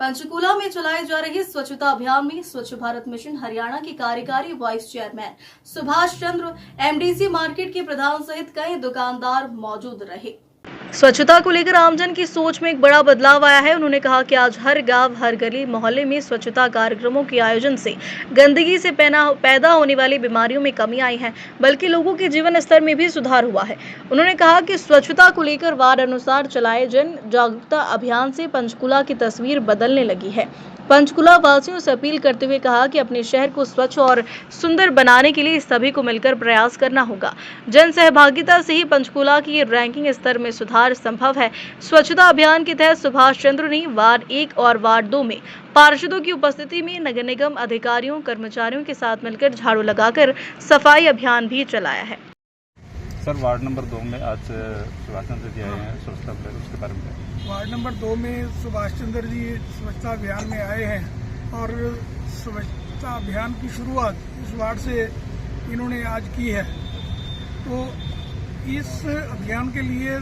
पंचकूला में चलाए जा रहे स्वच्छता अभियान में स्वच्छ भारत मिशन हरियाणा के कार्यकारी vice chairman Subhash Chandra, MDC market के प्रधान सहित कई दुकानदार मौजूद रहे। स्वच्छता को लेकर आमजन की सोच में एक बड़ा बदलाव आया है। उन्होंने कहा कि आज हर गांव, हर गली, मोहल्ले में स्वच्छता कार्यक्रमों के आयोजन से गंदगी से पैदा होने वाली बीमारियों में कमी आई है, बल्कि लोगों के जीवन स्तर में भी सुधार हुआ है। उन्होंने कहा कि स्वच्छता को लेकर वार्ड अनुसार चलाए जन जागरूकता अभियान से पंचकूला की तस्वीर बदलने लगी है। पंचकूला वासियों से अपील करते हुए कहा कि अपने शहर को स्वच्छ और सुंदर बनाने के लिए सभी को मिलकर प्रयास करना होगा। जन सहभागिता से ही पंचकूला की रैंकिंग स्तर में सुधार संभव है। स्वच्छता अभियान के तहत सुभाष चंद्र ने वार्ड 1 और वार्ड 2 में पार्षदों की उपस्थिति में नगर निगम अधिकारियों, कर्मचारियों के साथ मिलकर झाड़ू लगाकर सफाई अभियान भी चलाया है। सर, वार्ड नंबर 2 में आज सुभाष चंद्र जी आए हैं स्वच्छता, उसके बारे में। वार्ड नंबर 2 में सुभाष चंद्र जी स्वच्छता अभियान में आए हैं और स्वच्छता अभियान की शुरुआत इस वार्ड से इन्होंने आज की है। तो इस अभियान के लिए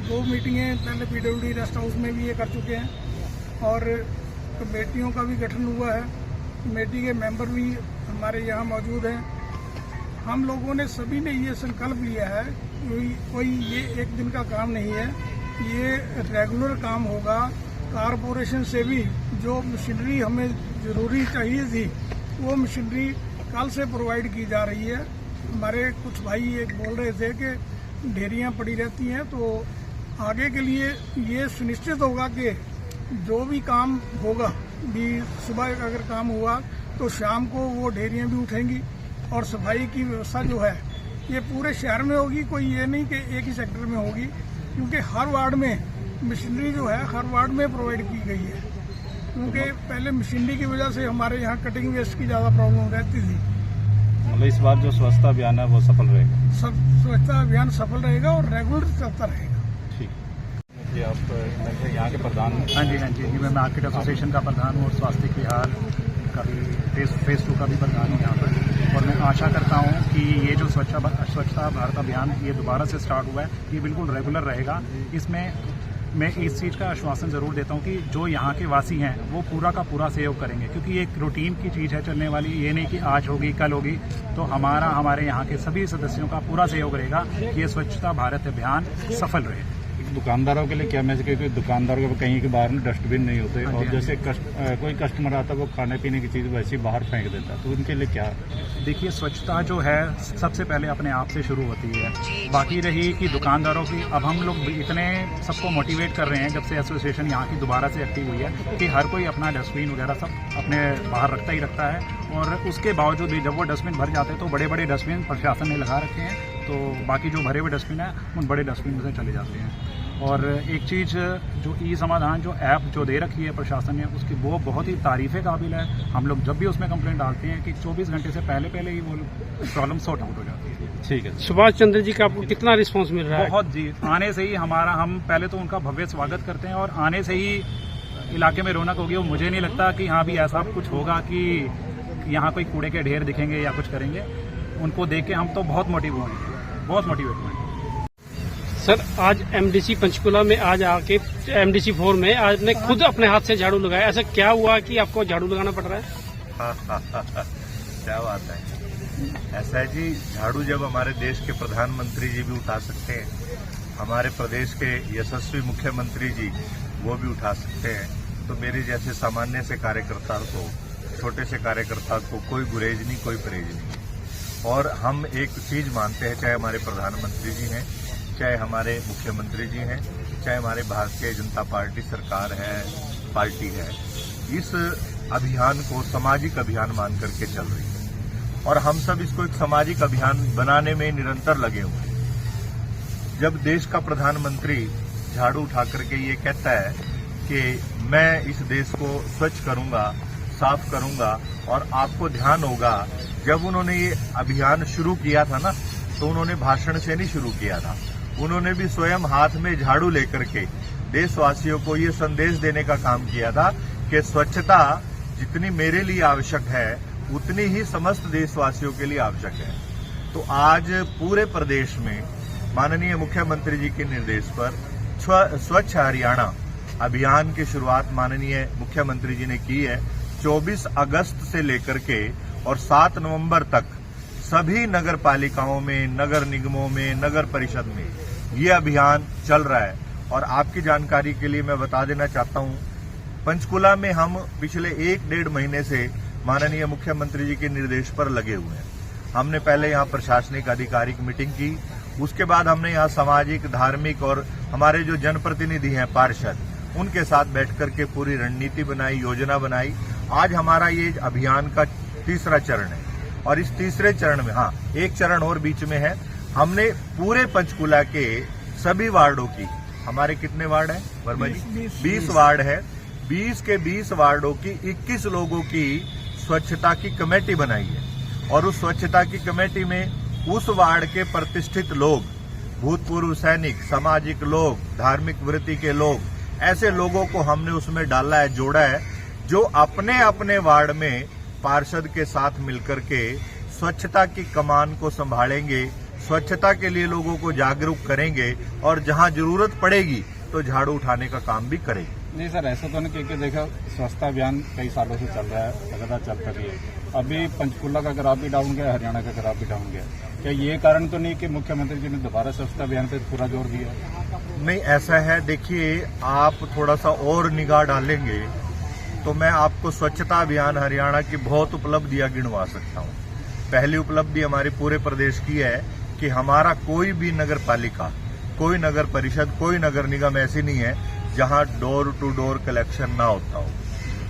2 मीटिंगें पहले पीडब्ल्यूडी रेस्ट हाउस में भी ये कर चुके हैं और कमेटियों का भी गठन हुआ है। कमेटी के मेंबर भी हमारे यहाँ मौजूद हैं। हम लोगों ने सभी ने ये संकल्प लिया है कि कोई ये एक दिन का काम नहीं है, ये रेगुलर काम होगा। कारपोरेशन से भी जो मशीनरी हमें ज़रूरी चाहिए थी वो मशीनरी कल से प्रोवाइड की जा रही है। हमारे कुछ भाई एक बोल रहे थे कि ढेरियाँ पड़ी रहती हैं, तो आगे के लिए ये सुनिश्चित होगा कि जो भी काम होगा, भी सुबह अगर काम हुआ तो शाम को वो ढेरियाँ भी उठेंगी और सफाई की व्यवस्था जो है ये पूरे शहर में होगी। कोई ये नहीं कि एक ही सेक्टर में होगी, क्योंकि हर वार्ड में मशीनरी जो है हर वार्ड में प्रोवाइड की गई है। क्योंकि पहले मशीनरी की वजह से हमारे यहाँ कटिंग वेस्ट की ज़्यादा प्रॉब्लम रहती थी। मतलब इस बार जो स्वच्छता अभियान है वो सफल रहेगा। स्वच्छता अभियान सफल रहेगा और रेगुलर चलता रहेगा। ठीक। ये आप यहाँ के प्रधान हैं? हाँ जी, मैं मार्केट एसोसिएशन का प्रधान हूँ और स्वास्थ्य विहार का भी फेज 2 का भी प्रधान हूँ यहाँ पर। और मैं आशा करता हूँ कि ये जो स्वच्छता भारत अभियान ये दोबारा से स्टार्ट हुआ है, ये बिल्कुल रेगुलर रहेगा। इसमें मैं इस चीज़ का आश्वासन ज़रूर देता हूँ कि जो यहाँ के वासी हैं वो पूरा का पूरा सहयोग करेंगे, क्योंकि ये एक रूटीन की चीज़ है चलने वाली। ये नहीं कि आज होगी कल होगी। तो हमारे यहाँ के सभी सदस्यों का पूरा सहयोग रहेगा कि ये स्वच्छता भारत अभियान सफल रहे। दुकानदारों के लिए क्या मैसेज, क्योंकि दुकानदारों के कहीं के बाहर में डस्टबिन नहीं होते और जैसे कोई कस्टमर आता है वो खाने पीने की चीज़ वैसे ही बाहर फेंक देता है, तो उनके लिए क्या? देखिए, स्वच्छता जो है सबसे पहले अपने आप से शुरू होती है। बाकी रही कि दुकानदारों की, अब हम लोग इतने सबको मोटिवेट कर रहे हैं जब से एसोसिएशन यहाँ की दोबारा से एक्टिव हुई है कि हर कोई अपना डस्टबिन वगैरह सब अपने बाहर रखता ही रखता है। और उसके बावजूद भी जब वो डस्टबिन भर जाते हैं तो बड़े बड़े डस्टबिन प्रशासन ने लगा रखे हैं, तो बाकी जो भरे हुए डस्टबिन है उन बड़े डस्टबिन में से चले जाते हैं। और एक चीज़ जो ई समाधान जो ऐप जो दे रखी है प्रशासन ने, उसकी वो बहुत ही तारीफ़े काबिल है। हम लोग जब भी उसमें कंप्लेंट डालते हैं कि 24 घंटे से पहले ही वो प्रॉब्लम सॉर्ट आउट हो जाती है। ठीक है। सुभाष चंद्र जी का आपको कितना रिस्पांस मिल रहा है? बहुत जी, आने से ही हम पहले तो उनका भव्य स्वागत करते हैं और आने से ही इलाके में रौनक होगी। और मुझे नहीं लगता कि हाँ भी ऐसा कुछ होगा कि यहाँ कोई कूड़े के ढेर दिखेंगे या कुछ करेंगे। उनको देख के हम तो बहुत मोटिवेट हुए। सर, आज एमडीसी पंचकूला में आज आके एमडीसी 4 में आपने खुद अपने हाथ से झाड़ू लगाया। ऐसा क्या हुआ कि आपको झाड़ू लगाना पड़ रहा है? क्या बात है, ऐसा है जी। झाड़ू जब हमारे देश के प्रधानमंत्री जी भी उठा सकते हैं, हमारे प्रदेश के यशस्वी मुख्यमंत्री जी वो भी उठा सकते हैं, तो मेरे जैसे सामान्य से कार्यकर्ता को, छोटे से कार्यकर्ता को कोई गुरेज नहीं, कोई परहेज नहीं। और हम एक चीज मानते हैं, चाहे हमारे प्रधानमंत्री जी हैं, चाहे हमारे मुख्यमंत्री जी हैं, चाहे हमारे भारतीय जनता पार्टी सरकार है, पार्टी है, इस अभियान को सामाजिक अभियान मान करके चल रही है और हम सब इसको एक सामाजिक अभियान बनाने में निरंतर लगे हुए हैं। जब देश का प्रधानमंत्री झाड़ू उठा करके ये कहता है कि मैं इस देश को स्वच्छ करूंगा, साफ करूंगा, और आपको ध्यान होगा जब उन्होंने ये अभियान शुरू किया था ना, तो उन्होंने भाषण से नहीं शुरू किया था। उन्होंने भी स्वयं हाथ में झाड़ू लेकर के देशवासियों को ये संदेश देने का काम किया था कि स्वच्छता जितनी मेरे लिए आवश्यक है उतनी ही समस्त देशवासियों के लिए आवश्यक है। तो आज पूरे प्रदेश में माननीय मुख्यमंत्री जी के निर्देश पर स्वच्छ हरियाणा अभियान की शुरुआत माननीय मुख्यमंत्री जी ने की है। 24 अगस्त से लेकर के और 7 नवंबर तक सभी नगर पालिकाओं में, नगर निगमों में, नगर परिषद में ये अभियान चल रहा है। और आपकी जानकारी के लिए मैं बता देना चाहता हूं, पंचकुला में हम पिछले 1-1.5 महीने से माननीय मुख्यमंत्री जी के निर्देश पर लगे हुए हैं। हमने पहले यहाँ प्रशासनिक आधिकारिक मीटिंग की, उसके बाद हमने यहाँ सामाजिक, धार्मिक और हमारे जो जनप्रतिनिधि हैं पार्षद, उनके साथ बैठकर के पूरी रणनीति बनाई, योजना बनाई। आज हमारा ये अभियान का तीसरा चरण है और इस तीसरे चरण में एक चरण और बीच में है। हमने पूरे पंचकुला के सभी वार्डों की, हमारे कितने वार्ड हैं वर्मा जी? 20 वार्ड है। 20 के 20 वार्डों की 21 लोगों की स्वच्छता की कमेटी बनाई है और उस स्वच्छता की कमेटी में उस वार्ड के प्रतिष्ठित लोग, भूतपूर्व सैनिक, सामाजिक लोग, धार्मिक वृत्ति के लोग, ऐसे लोगों को हमने उसमें डाला है, जोड़ा है, जो अपने अपने वार्ड में पार्षद के साथ मिलकर के स्वच्छता की कमान को संभालेंगे, स्वच्छता के लिए लोगों को जागरूक करेंगे और जहां जरूरत पड़ेगी तो झाड़ू उठाने का काम भी करेंगे। नहीं सर, ऐसा तो नहीं, क्योंकि देखो स्वच्छता अभियान कई सालों से चल रहा है, लगातार चलता भी है। अभी पंचकुला का ग्राफ भी डाउन गया, हरियाणा का ग्राफ भी डाउन गया। क्या ये कारण तो नहीं कि मुख्यमंत्री जी ने दोबारा स्वच्छता अभियान पे पूरा जोर दिया? नहीं, ऐसा है, देखिए आप थोड़ा सा और निगाह डालेंगे तो मैं आपको स्वच्छता अभियान हरियाणा की बहुत उपलब्धियां गिनवा सकता हूं। पहली उपलब्धि हमारे पूरे प्रदेश की है कि हमारा कोई भी नगर पालिका, कोई नगर परिषद, कोई नगर निगम ऐसी नहीं है जहां डोर टू डोर कलेक्शन ना होता हो।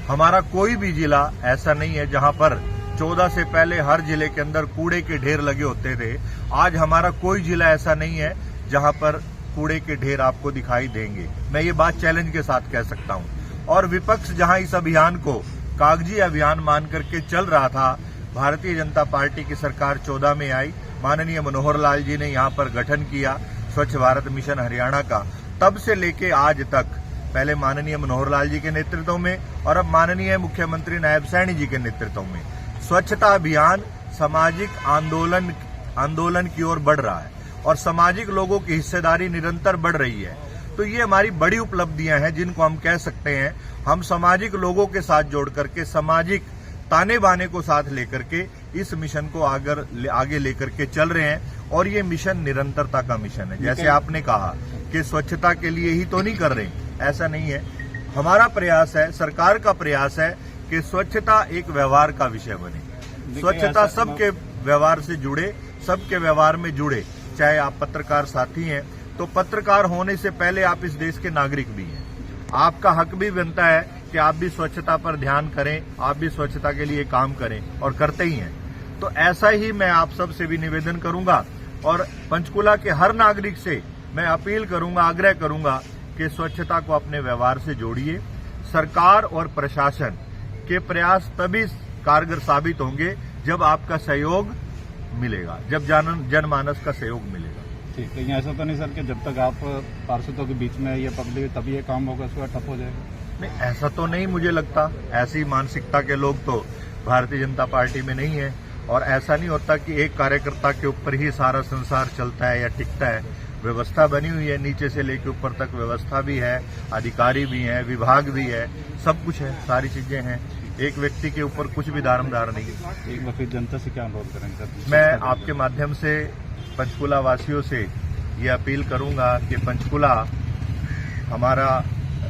हमारा कोई भी जिला ऐसा नहीं है जहां पर 14 से पहले हर जिले के अंदर कूड़े के ढेर लगे होते थे। आज हमारा कोई जिला ऐसा नहीं है जहां पर कूड़े के ढेर आपको दिखाई देंगे। मैं ये बात चैलेंज के साथ कह सकता हूं। और विपक्ष जहां इस अभियान को कागजी अभियान मान करके चल रहा था, भारतीय जनता पार्टी की सरकार 14 में आई, माननीय मनोहर लाल जी ने यहाँ पर गठन किया स्वच्छ भारत मिशन हरियाणा का। तब से लेके आज तक, पहले माननीय मनोहर लाल जी के नेतृत्व में और अब माननीय मुख्यमंत्री नायब सैनी जी के नेतृत्व में स्वच्छता अभियान सामाजिक आंदोलन की ओर बढ़ रहा है और सामाजिक लोगों की हिस्सेदारी निरंतर बढ़ रही है। तो ये हमारी बड़ी उपलब्धियां हैं जिनको हम कह सकते हैं हम सामाजिक लोगों के साथ जोड़ करके, सामाजिक ताने बाने को साथ लेकर के इस मिशन को आगे लेकर के चल रहे हैं। और ये मिशन निरंतरता का मिशन है। जैसे आपने कहा कि स्वच्छता के लिए ही तो नहीं कर रहे, ऐसा नहीं है। हमारा प्रयास है, सरकार का प्रयास है कि स्वच्छता एक व्यवहार का विषय बने। स्वच्छता सबके व्यवहार से जुड़े, सबके व्यवहार में जुड़े। चाहे आप पत्रकार साथी हैं तो पत्रकार होने से पहले आप इस देश के नागरिक भी हैं। आपका हक भी बनता है कि आप भी स्वच्छता पर ध्यान करें, आप भी स्वच्छता के लिए काम करें और करते ही हैं। तो ऐसा ही मैं आप सब से भी निवेदन करूंगा और पंचकुला के हर नागरिक से मैं अपील करूंगा, आग्रह करूंगा कि स्वच्छता को अपने व्यवहार से जोड़िए। सरकार और प्रशासन के प्रयास तभी कारगर साबित होंगे जब आपका सहयोग मिलेगा, जब जनमानस का सहयोग मिलेगा। ठीक है, ऐसा तो नहीं सर कि जब तक आप पार्षदों के बीच में ये पब्लिक तभी ये काम होगा, उसके बाद ठप हो जाएगा? नहीं, ऐसा तो नहीं मुझे लगता। ऐसी मानसिकता के लोग तो भारतीय जनता पार्टी में नहीं है और ऐसा नहीं होता कि एक कार्यकर्ता के ऊपर ही सारा संसार चलता है या टिकता है। व्यवस्था बनी हुई है, नीचे से लेकर ऊपर तक व्यवस्था भी है, अधिकारी भी हैं, विभाग भी है, सब कुछ है, सारी चीजें हैं। एक व्यक्ति के ऊपर कुछ भी दारोमदार नहीं है। एक बार फिर जनता से क्या अनुरोध करेंगे सर? मैं आपके माध्यम से पंचकुला वासियों से ये अपील करूंगा कि पंचकुला हमारा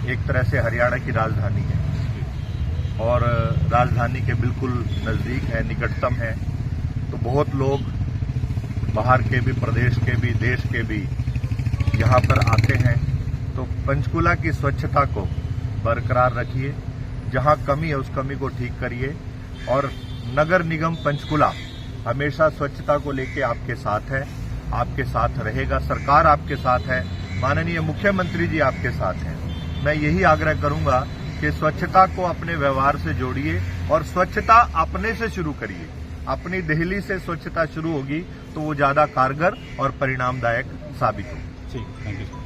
एक तरह से हरियाणा की राजधानी है और राजधानी के बिल्कुल नजदीक है, निकटतम है। तो बहुत लोग बाहर के भी, प्रदेश के भी, देश के भी यहाँ पर आते हैं। तो पंचकुला की स्वच्छता को बरकरार रखिए, जहाँ कमी है उस कमी को ठीक करिए और नगर निगम पंचकुला हमेशा स्वच्छता को लेके आपके साथ है, आपके साथ रहेगा। सरकार आपके साथ है, माननीय मुख्यमंत्री जी आपके साथ हैं। मैं यही आग्रह करूंगा कि स्वच्छता को अपने व्यवहार से जोड़िए और स्वच्छता अपने से शुरू करिए। अपनी देहली से स्वच्छता शुरू होगी तो वो ज्यादा कारगर और परिणामदायक साबित होगी। ठीक, थैंक यू।